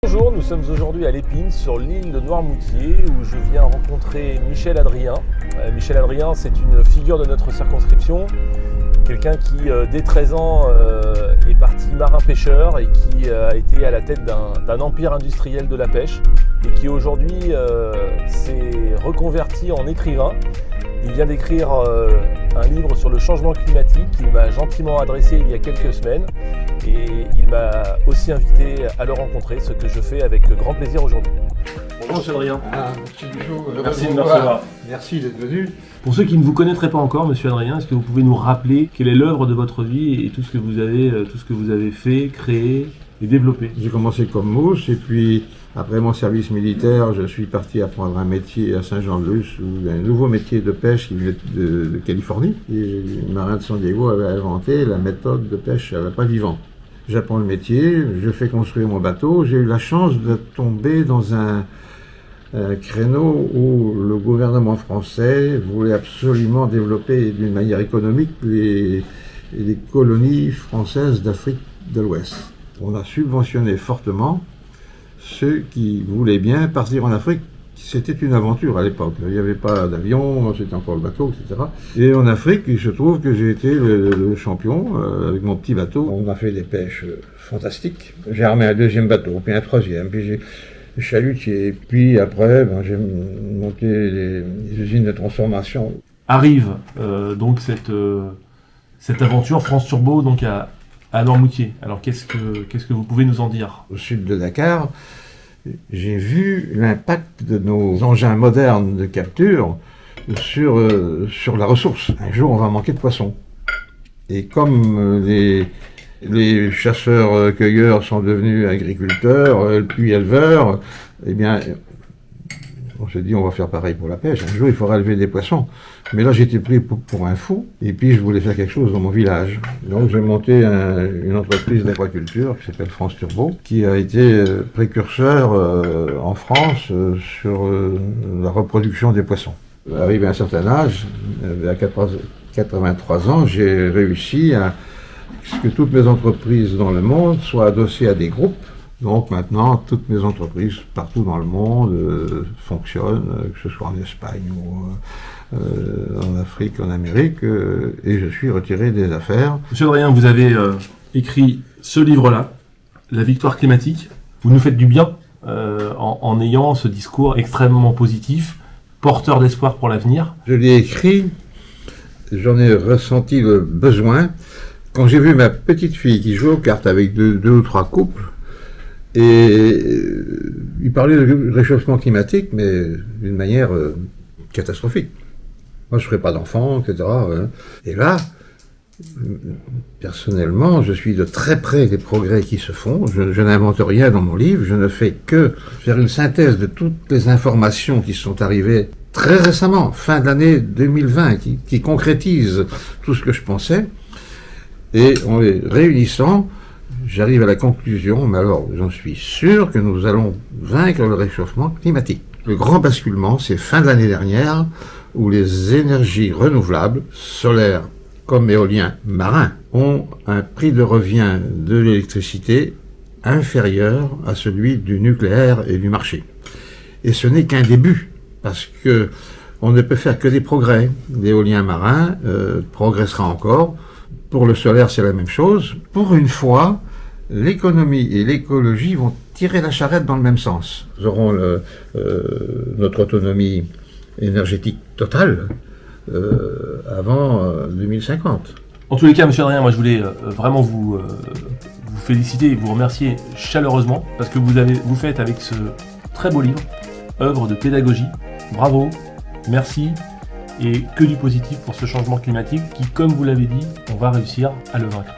Bonjour, nous sommes aujourd'hui à l'Épine, sur l'île de Noirmoutier, où je viens rencontrer Michel Adrien. Michel Adrien, c'est une figure de notre circonscription, quelqu'un qui, dès 13 ans, est parti marin-pêcheur et qui a été à la tête d'un empire industriel de la pêche et qui aujourd'hui s'est reconverti en écrivain. Il vient d'écrire un livre sur le changement climatique qu'il m'a gentiment adressé il y a quelques semaines et il m'a aussi invité à le rencontrer, ce que je fais avec grand plaisir aujourd'hui. Bonjour Monsieur Adrien. Monsieur Duchot, merci de me recevoir. Merci d'être venu. Pour ceux qui ne vous connaîtraient pas encore, Monsieur Adrien, est-ce que vous pouvez nous rappeler quelle est l'œuvre de votre vie et tout ce que vous avez fait, créé et développé? J'ai commencé comme mousse et puis après mon service militaire, je suis parti apprendre un métier à Saint-Jean-de-Luz, un nouveau métier de pêche qui venait de Californie. Et les marins de San Diego avaient inventé la méthode de pêche à l'appât vivant. J'apprends le métier, je fais construire mon bateau. J'ai eu la chance de tomber dans un créneau où le gouvernement français voulait absolument développer d'une manière économique les colonies françaises d'Afrique de l'Ouest. On a subventionné fortement ceux qui voulaient bien partir en Afrique. C'était une aventure à l'époque. Il n'y avait pas d'avion, c'était encore le bateau, etc. Et en Afrique, il se trouve que j'ai été le champion avec mon petit bateau. On a fait des pêches fantastiques. J'ai armé un deuxième bateau, puis un troisième, puis j'ai chalutier. Puis après, j'ai monté les usines de transformation. Arrive donc cette aventure France Turbo donc à Noirmoutier. Alors qu'est-ce que vous pouvez nous en dire? Au sud de Dakar, j'ai vu l'impact de nos engins modernes de capture sur la ressource. Un jour, on va manquer de poissons. Et comme les chasseurs-cueilleurs sont devenus agriculteurs, puis éleveurs, eh bien, on s'est dit on va faire pareil pour la pêche. Un jour, il faudra élever des poissons. Mais là, j'étais pris pour un fou, et puis je voulais faire quelque chose dans mon village. Donc j'ai monté une entreprise d'aquaculture qui s'appelle France Turbo, qui a été précurseur en France sur la reproduction des poissons. Arrivé à un certain âge, à 83 ans, j'ai réussi à ce que toutes mes entreprises dans le monde soient adossées à des groupes. Donc maintenant, toutes mes entreprises partout dans le monde fonctionnent, que ce soit en Espagne ou en Afrique, en Amérique, et je suis retiré des affaires. Monsieur Adrien, vous avez écrit ce livre-là, La victoire climatique. Vous nous faites du bien en ayant ce discours extrêmement positif, porteur d'espoir pour l'avenir. Je l'ai écrit, j'en ai ressenti le besoin. Quand j'ai vu ma petite fille qui jouait aux cartes avec deux ou trois couples, et il parlait de réchauffement climatique, mais d'une manière catastrophique. Moi, je ne ferai pas d'enfants, etc. Et là, personnellement, je suis de très près des progrès qui se font. Je n'invente rien dans mon livre, je ne fais que faire une synthèse de toutes les informations qui sont arrivées très récemment, fin de l'année 2020, qui concrétisent tout ce que je pensais. Et en les réunissant, j'arrive à la conclusion, mais alors j'en suis sûr que nous allons vaincre le réchauffement climatique. Le grand basculement, c'est fin de l'année dernière, où les énergies renouvelables, solaires comme éoliens marins, ont un prix de revient de l'électricité inférieur à celui du nucléaire et du marché. Et ce n'est qu'un début, parce que on ne peut faire que des progrès. L'éolien marin progressera encore. Pour le solaire, c'est la même chose. Pour une fois, l'économie et l'écologie vont tirer la charrette dans le même sens. Nous aurons notre autonomie énergétique totale avant 2050. En tous les cas, Monsieur Adrien, moi je voulais vraiment vous féliciter et vous remercier chaleureusement parce que vous faites avec ce très beau livre, œuvre de pédagogie. Bravo, merci et que du positif pour ce changement climatique qui, comme vous l'avez dit, on va réussir à le vaincre.